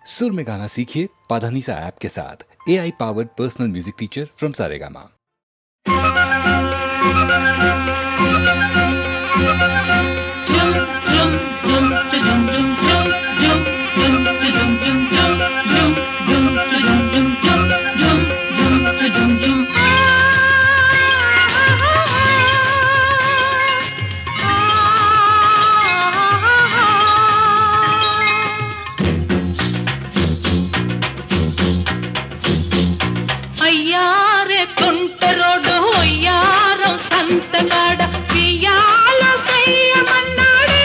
सुर में गाना सीखिए पाधानीसा ऐप के साथ। AI powered personal music teacher from Saregama. అయ్యారే కుంటరోడు అయ్యారం సంతగాడ పియాలో సయ్యమన్నాడే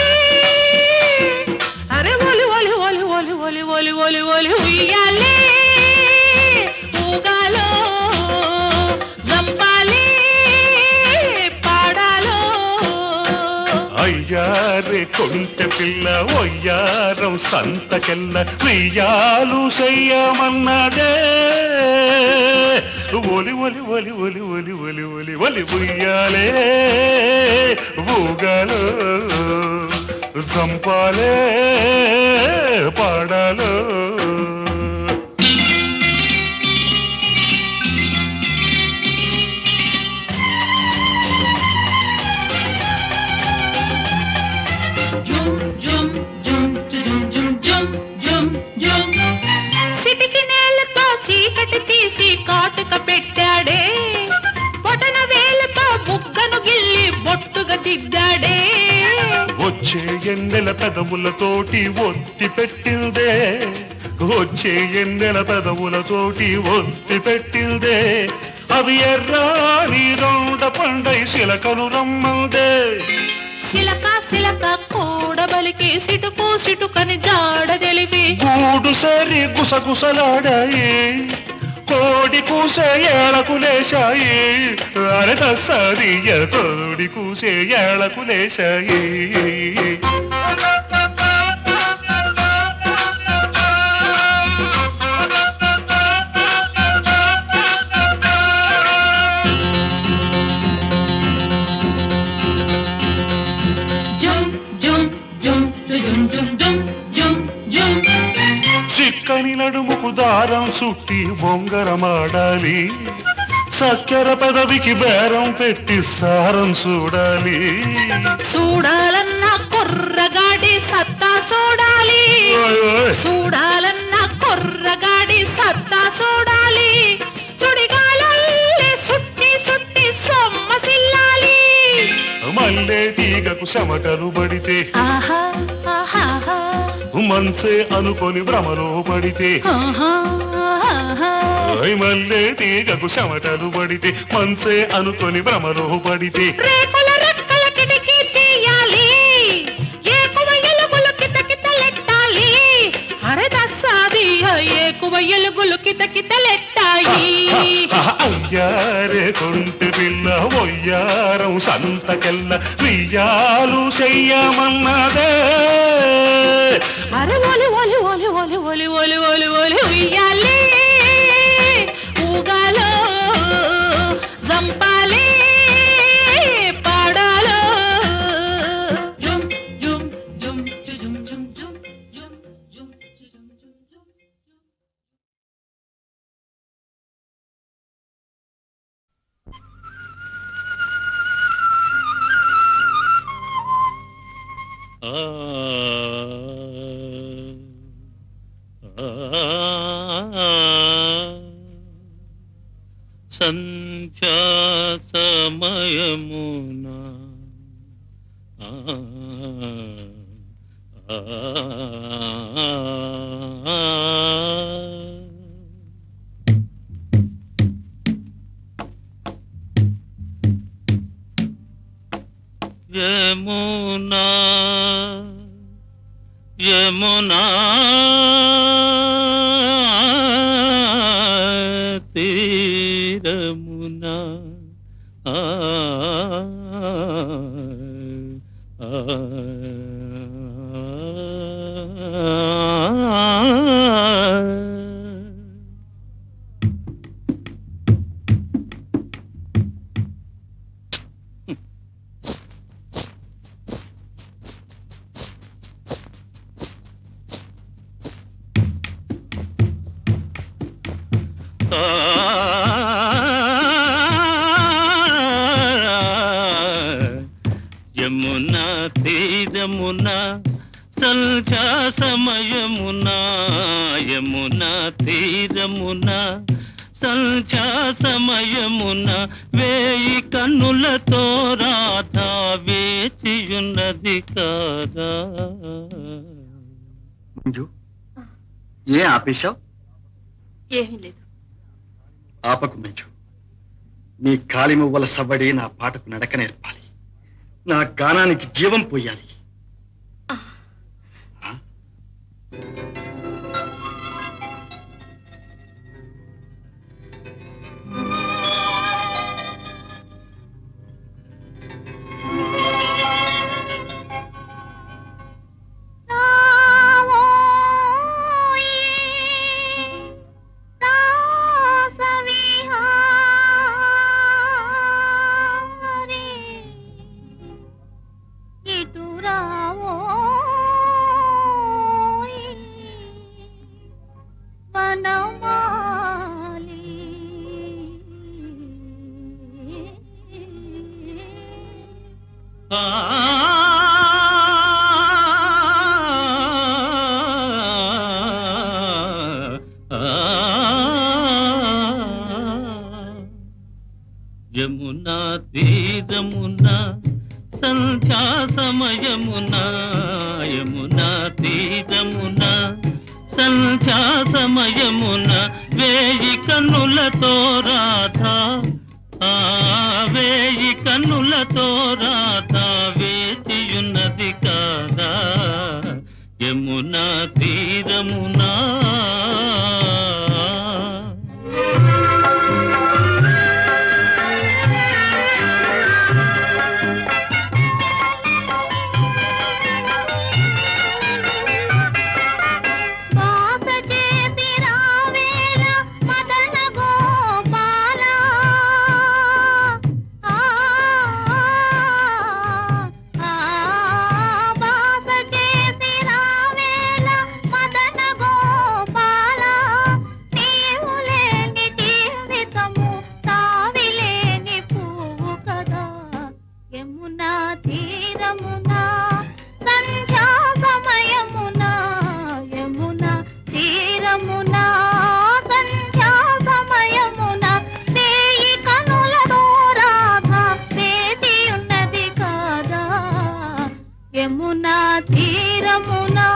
అరే ఒలి ఒలి ఒలి ఒలి ఒలి ఒలి ఒలి ఒలి ఉయ్యాలే ఊగాలో జంపాలే పాడాలో అయ్యారే కొంటె పిల్ల ఒయ్యారం సంతకెల్ల వెయ్యాలు చెయ్యమన్నదే ఒలి ఒలి ఒలి ఒలి ఒలి ఒలి ఒలి ఒలి ఉయ్యాలే ఊగాలో చంపాలే పాడాలో సిటికి నేలతో చీకటి తీసి కాటుక పెట్టాడే బొటన వేలతో బుగ్గను గిల్లి బొట్టుగా దిద్దాడే వచ్చే ఎన్నెల పెదవులతోటి ఒత్తి పెట్టిందే వచ్చే ఎన్నెల పెదవులతోటి ఒత్తి పెట్టిందే అవి ఎర్రాని రౌండ పండై శిలకను రమ్మందే చిలక చిలక కూడబలికి సిటుకు సిటుకని జాడ తెలిపి గూడు సరి గుసగుసలాడాయి కోడి కూసే ఏళకు లేశాయి అరద సరియ కోడి కూసే ఏళకు లేశాయి చిక్కని నడుముకు దారం చుట్టి బొంగరమాడాలి చక్కెర పెదవికి బేరం పెట్టి సారం చూడాలి చూడాలన్న కుర్రగాడి సత్తా చూడాలి చూడాలన్న కుర్రగాడి సత్తా చూడాలి సుడిగాలల్లే సుట్టి సుట్టి సొమ్మసిల్లాలి మల్లె తీగకు చెమటలు పడితే ఆహా ఆహా మంచే అనుకొని భ్రమలో పడితే ఆహా మల్లె తీగకు చెమటలు పడితే మంచే అనుకొని భ్రమలో పడితే రేకుల రెక్కల కిటికీ తీయాలి ఏకువ ఎలుగులు కితకితలెట్టాలి అరే దస్సాది ఏకువ ఎలుగులు కితకితలెట్టాయి అయ్యారే కొంటి పిల్ల ఒయ్యారం సంతకెల్ల వెయ్యాలు చెయ్యమన్నదే అరే ఒలి ఒలి ఒలి ఒలి ఒలి ఒలి ఒలి ఒలి ఉయ్యాలి ఊగాలో జంపాలి పాడాలో జుమ్ జుమ్ జుమ్ జుమ్ జుమ్ జుమ్ జుమ్ జుమ్ జుమ్ సంధ్యా సమయమున యమునా యమునా తీరమునా ఆ, యమునా తీరమున సంధ్యా సమయమున యమునా తీరమున సంధ్యా సమయమున వేయి కన్నులతో రాధా వేచియున్నది కాదా. మంజు, ఏ ఆపేశావు? ఏమీ లేదు. ఆపకు మంజు. నీ కాలి మువ్వల సవ్వడి నా పాటకు నడక నేర్పాలి, నా గానానికి జీవం పోయాలి. ఆ? యమునా తీరమున సంధ్యా సమయమున యమునా తీరమున సంధ్యా సమయమున వేయి కన్నులతో రాధా వేయి కన్నులతో రాధా వేచియున్నది కాదా. యమునా తీరమునా యమునా తీరమునా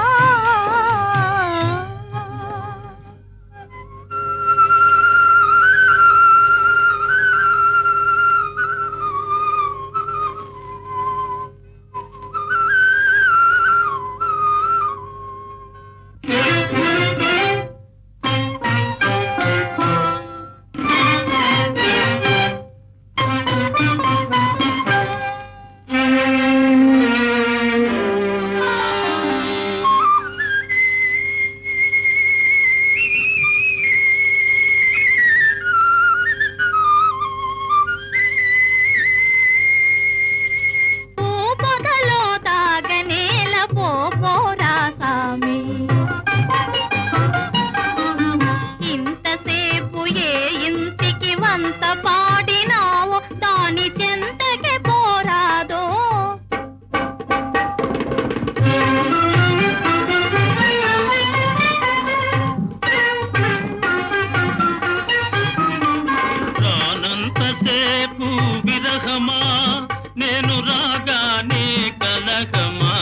నేను రాగానే కలకమా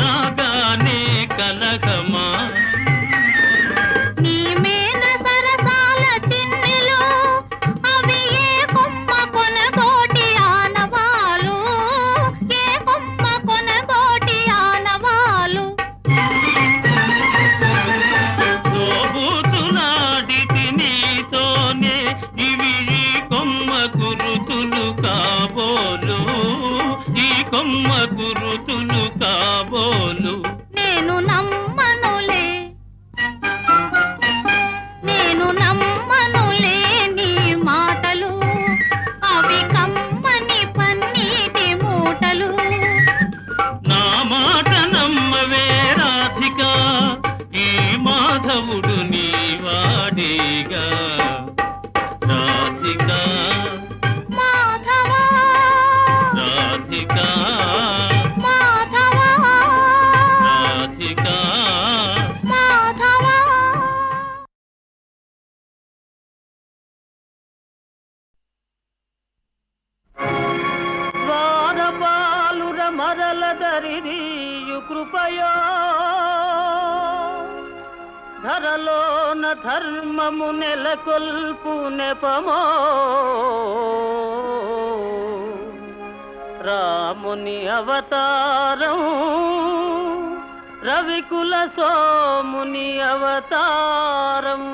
రాగానే కలకమా నీ మేన సరసాల చిన్నెలు అవి ఏ కొమ్మ కొనగోటి ఆనవాలు ఏ కొమ్మ కొనగోటి ఆనవాలు తోబూతులాడితి నీతోనే ఇవి ఈ కొమ్మ గురుతులు కాబోలు ఈ కొమ్మ గురుతులు కాబోలు నేను నమ్మను ధరలోన ధర్మము నెలకొల్పు నెపమో రాముని అవతారం రవికుల సోముని అవతారం.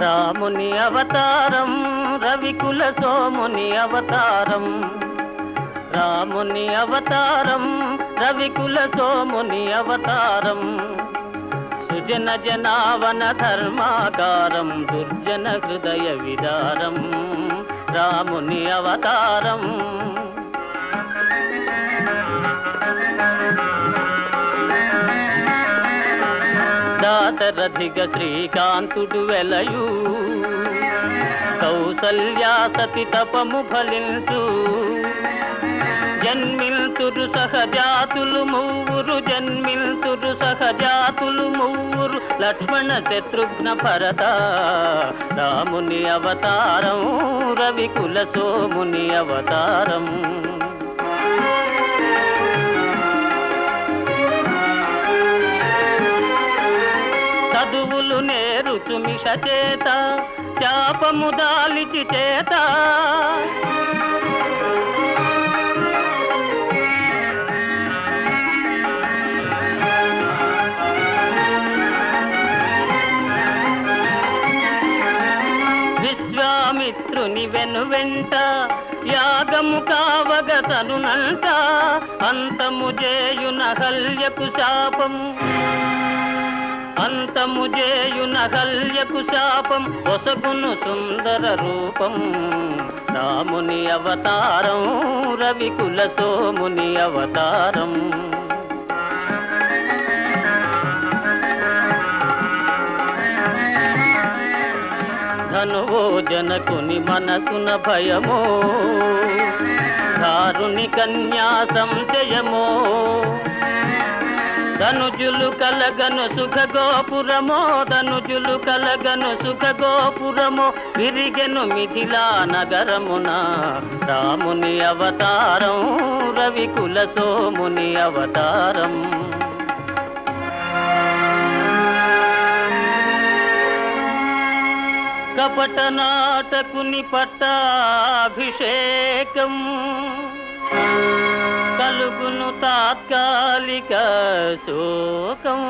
రాముని అవతారం రవికుల సోముని అవతారం. రాముని అవతారం రవికుల సోముని అవతారం. సుజన జనావన ధర్మాకారం దుర్జన హృదయ విదారం రాముని అవతారం. దాశరథిగ శ్రీకాంతుడు వెలయు కౌసల్యా సతి తపము ఫలించు. జన్మిల్తురు సహజాతులు మూవురు జన్మిల్తురు సహజాతులు మూవురు లక్ష్మణ శత్రుఘ్న భరత రాముని అవతారం రవికుల సోముని అవతారం. చదువులు నేరుచు మిష చేత శాపము దాలిచి చేత విశ్వామిత్రుని వెనువెంట యాగము కావగ తనునంట అంతము చేయున హల్యకు శాపము అంతము చేయున హల్యకు శాపం ఒసగును సుందర రూపం రాముని అవతారం రవికుల సోముని అవతారం. ధనువో జనకుని మనసున భయమో దారుని కన్యా సంశయమో ధనుజులు కలగను సుఖ గోపురమో ధనుజులు కలగను సుఖ గోపురమో విరిగెను మిథిలా నగరమున రాముని అవతారం రవికుల సోముని అవతారం. కపట నాటకుని పట్టాభిషేకం కలుగును తాత్కాలిక శోకం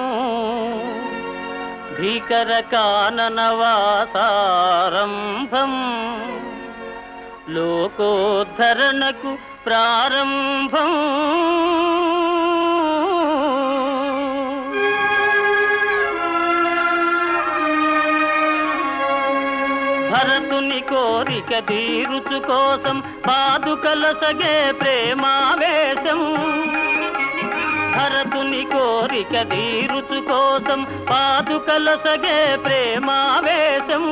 భీకర కాననవాసారంభం లోకోద్ధరణకు ప్రారంభం. భరతుని కోరిక తీరుచు కోసం పాదుకల సగే ప్రేమావేశం. భరతుని కోరిక తీరుచు కోసం పాదుకల సగే ప్రేమావేశం.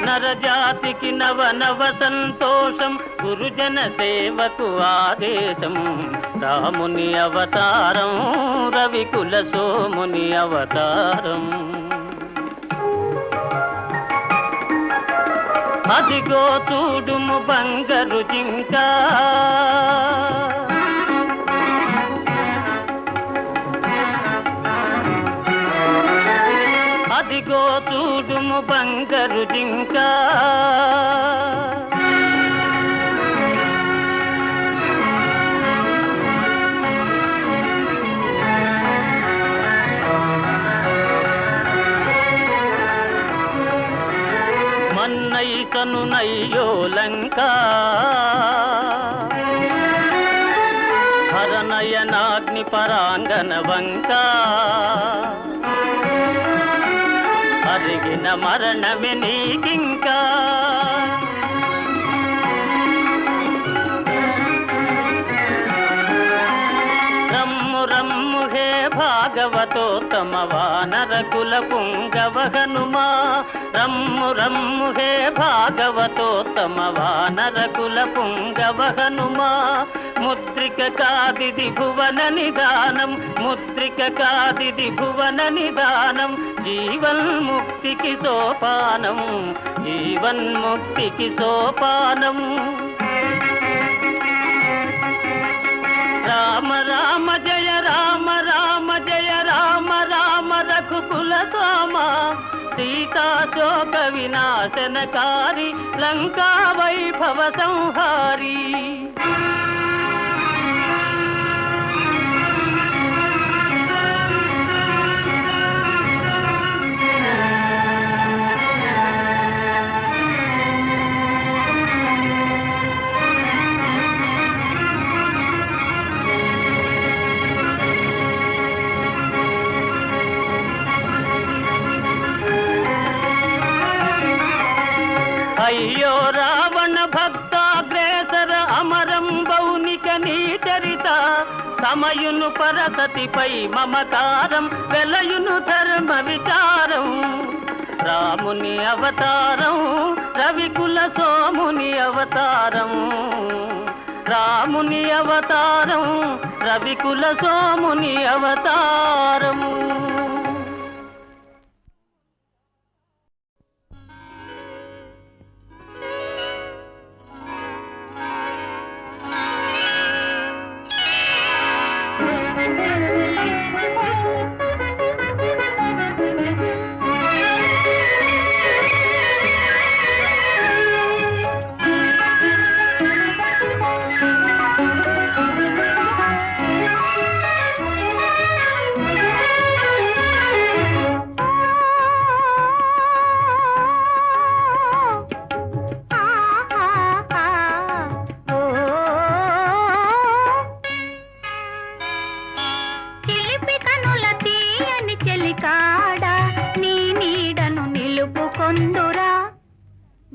నరజాతికి నవ నవ సంతోషం గురుజన సేవకు ఆదేశం రాముని అవతారం రవికుల సోముని అవతారం. అదిగో చూడుము బంగారు జింక అదిగో చూడుము బంగారు జింక మన్నైతను నయ్యో లంక హరనయనాగ్ని పరాంగన వంక అరిగిన మరణమే నీకింకా. రమ్ము రమ్ము హే భాగవతోత్తమ వానరకుల పుంగవ హనుమా. రమ్ము రమ్ము హే భాగవతోత్తమ వానరకుల పుంగవ హనుమా. ముద్రిక కాదిది భువన నిదానం, ముద్రిక కాదిది భువన నిదానం, జీవన్ముక్తికి సోపానం, జీవన్ముక్తికి సోపానం. రామ రామ జయ రామ రామ జయ రామ రామ రఘుకుల సోమ, సీతా శోక వినాశనకారి, లంకా వైభవ సంహారి. అయ్యో రావణ భక్తాగ్రేసర అమరం బౌనిక నీ చరిత, సమయును పరసతిపై మమకారం, వెలయును ధర్మ విచారం. రాముని అవతారం రవికుల సోముని అవతారం, రాముని అవతారం రవికుల సోముని అవతారము.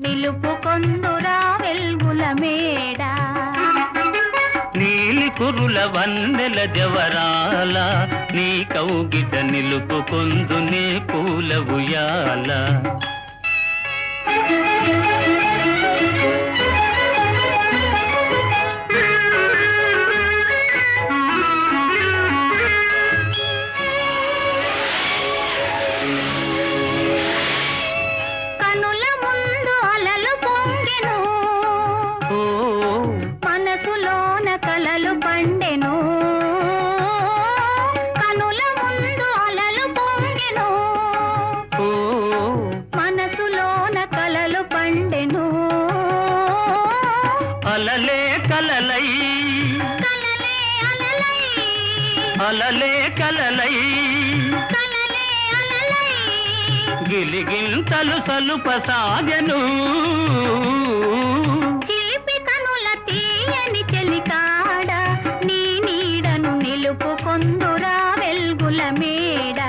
నిలుపుకొందురా వెల్గుల మేడ, నీలి కురుల వన్నెల జవరాల, నీ కౌగిట నిలుపుకొందు నీ పూల ఉయ్యాల. అలలే కలలై గిలిగింతలు సలుపసాగను, చిలిపి కనుల తీయని చెలికాడ, నీ నీడను నిలుపుకొందురా వెల్గుల మేడ.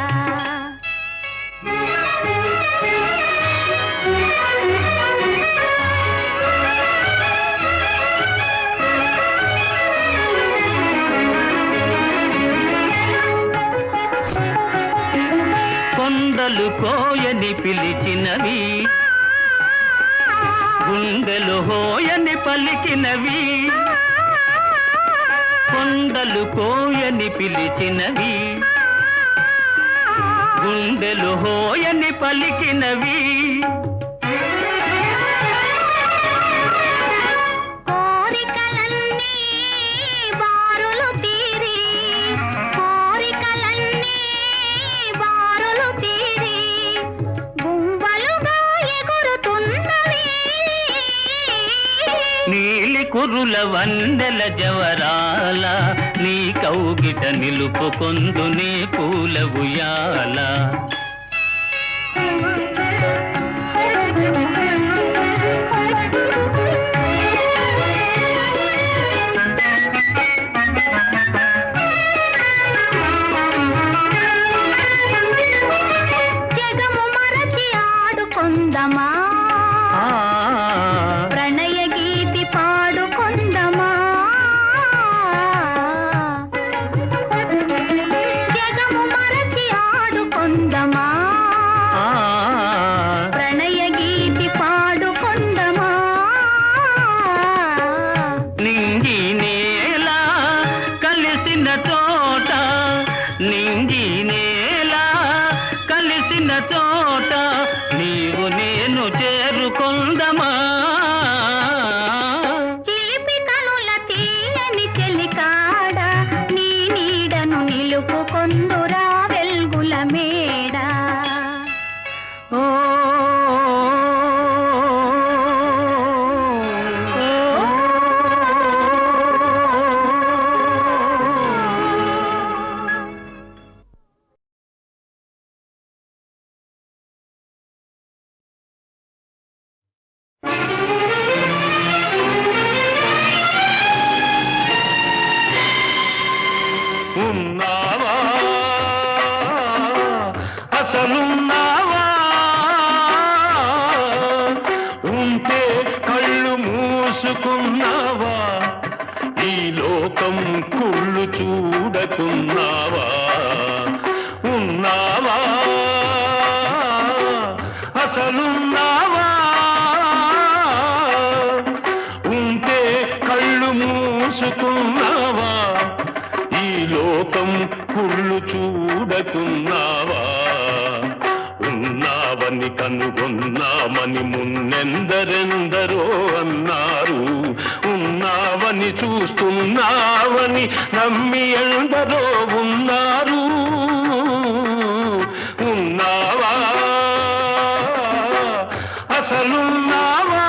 కొండలు కోయని పిలిచినవి, గుండెలు హోయని పలికినవి. కొండలు కోయని పిలిచినవి, గుండెలు హోయని పలికినవి. నీలి కురుల వన్నెల జవరాల, నీ కౌగిట నిలుపుకొందు నీ పూల ఉయ్యాల. జగము మరచి ఆడుకొందమా, ప్రణయ గీతి పాడుకొందమా. జగము మరచి ఆడుకొందమా, ప్రణయ గీతి పాడుకొందమా. నింగి నేలా కనుగొన్నామని మున్నెందరెందరో అన్నారు. ఉన్నావని చూస్తున్నావని నమ్మి ఎందరో ఉన్నారు. ఉన్నావా అసలున్నావా?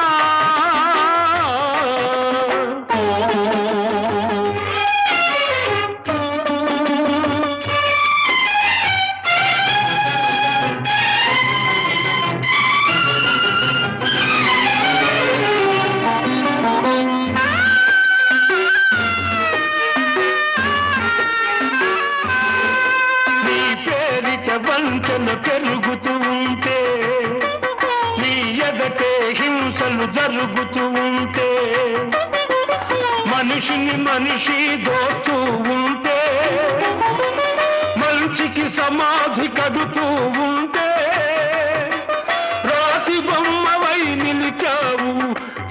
వంచన పెరుగుతూ ఉంటే, నీ ఎదటే హింసలు జరుగుతూ ఉంటే, మనిషిని మనిషి దోస్తూ ఉంటే, మంచికి సమాధి కడుతూ ఉంటే, రాతి బొమ్మవై నిలిచావు,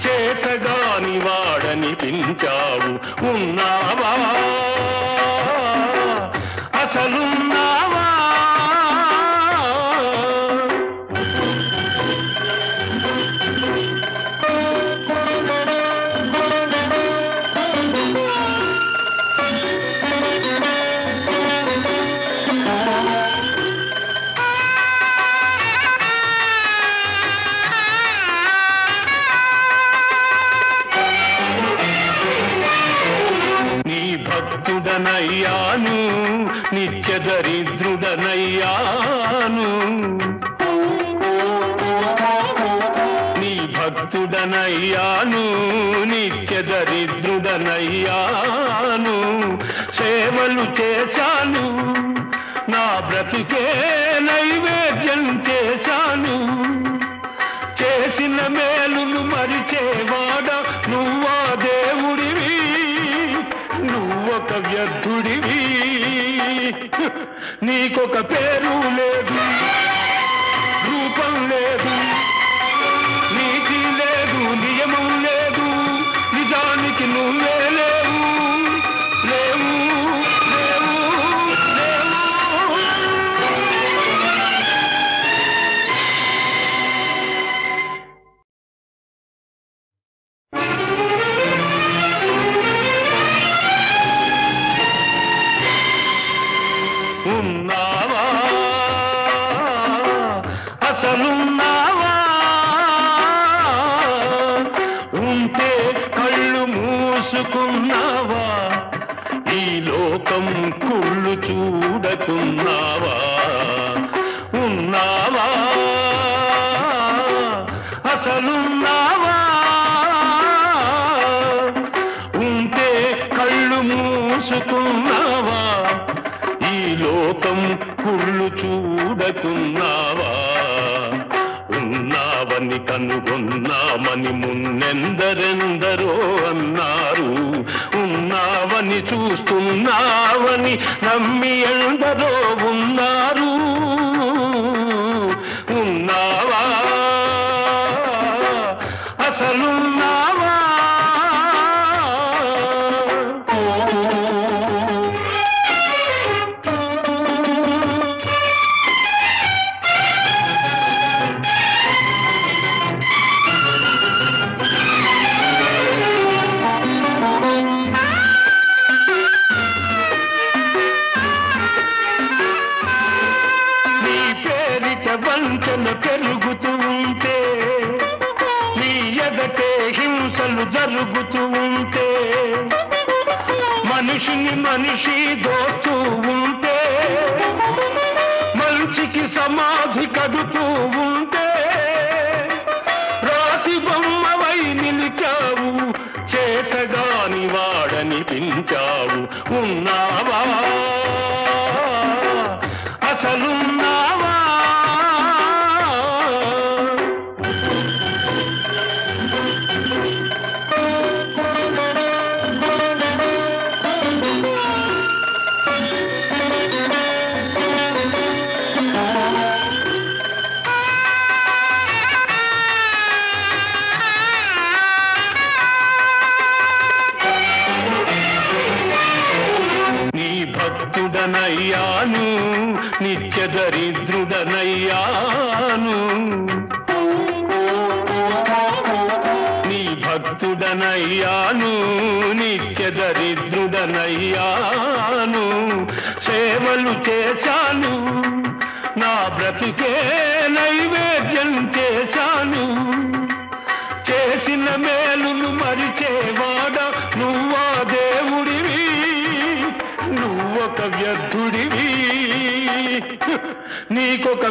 చేతగాని వాడనిపించావు. ఉన్నావా అసలున్నావా? భక్తుడనయ్యాను, నిత్య దరిద్రుడనయ్యాను. నీ భక్తుడనయ్యాను, నిత్య దరిద్రుడనయ్యాను. సేవలు చేశాను, నా బ్రతుకే నైవేద్యం చేశాను. చేసిన మేలును మరిచేవాడా నువ్వా దేవుడివి, నువ్వొక వ్యర్థుడివి. నీకొక పేరు లేదు, రూపం లేదు, నీతి లేదు, నియమం లేదు, నిజానికి నువ్వే లేవు, లేవు, లేవు, లేవు. ఉన్నావా అసలున్నావా? ఉంటే కళ్ళు మూసుకున్నావా? ఈ లోకం కుళ్ళు చూడకున్నావా? ఉన్నావా అసలున్నావా? ఉంటే కళ్ళు మూసుకున్నావా? ఈ లోకం కుళ్ళు చూడకున్నావా? ఉన్నావని కనుగొన్నామని మున్నెందరెందరో అన్నారు. ఉన్నావని చూస్తున్నావని నమ్మి ఎందరో ఉన్నారు. ఉన్నావా అసలున్నావా? వంచన పెరుగుతూ ఉంటే, నీ ఎదటే హింసలు జరుగుతూ ఉంటే, మనిషిని మనిషి దోస్తూ ఉంటే, మంచికి సమాధి కడుతూ ఉంటే, రాతి బొమ్మవై నిలిచావు, చేతగాని వాడనిపించావు. ఉన్నావా అసలున్నావా? నీ పేదనయ్యాను నిత్య దరిద్రుడనయ్యాను సేవలు చేశాను నా బ్రతుకే నైవేద్యం చేశాను చేసిన మేలును మరిచేవాడ నువ్వా దేవుడివి నువ్వొక వ్యర్థుడివి నీకొక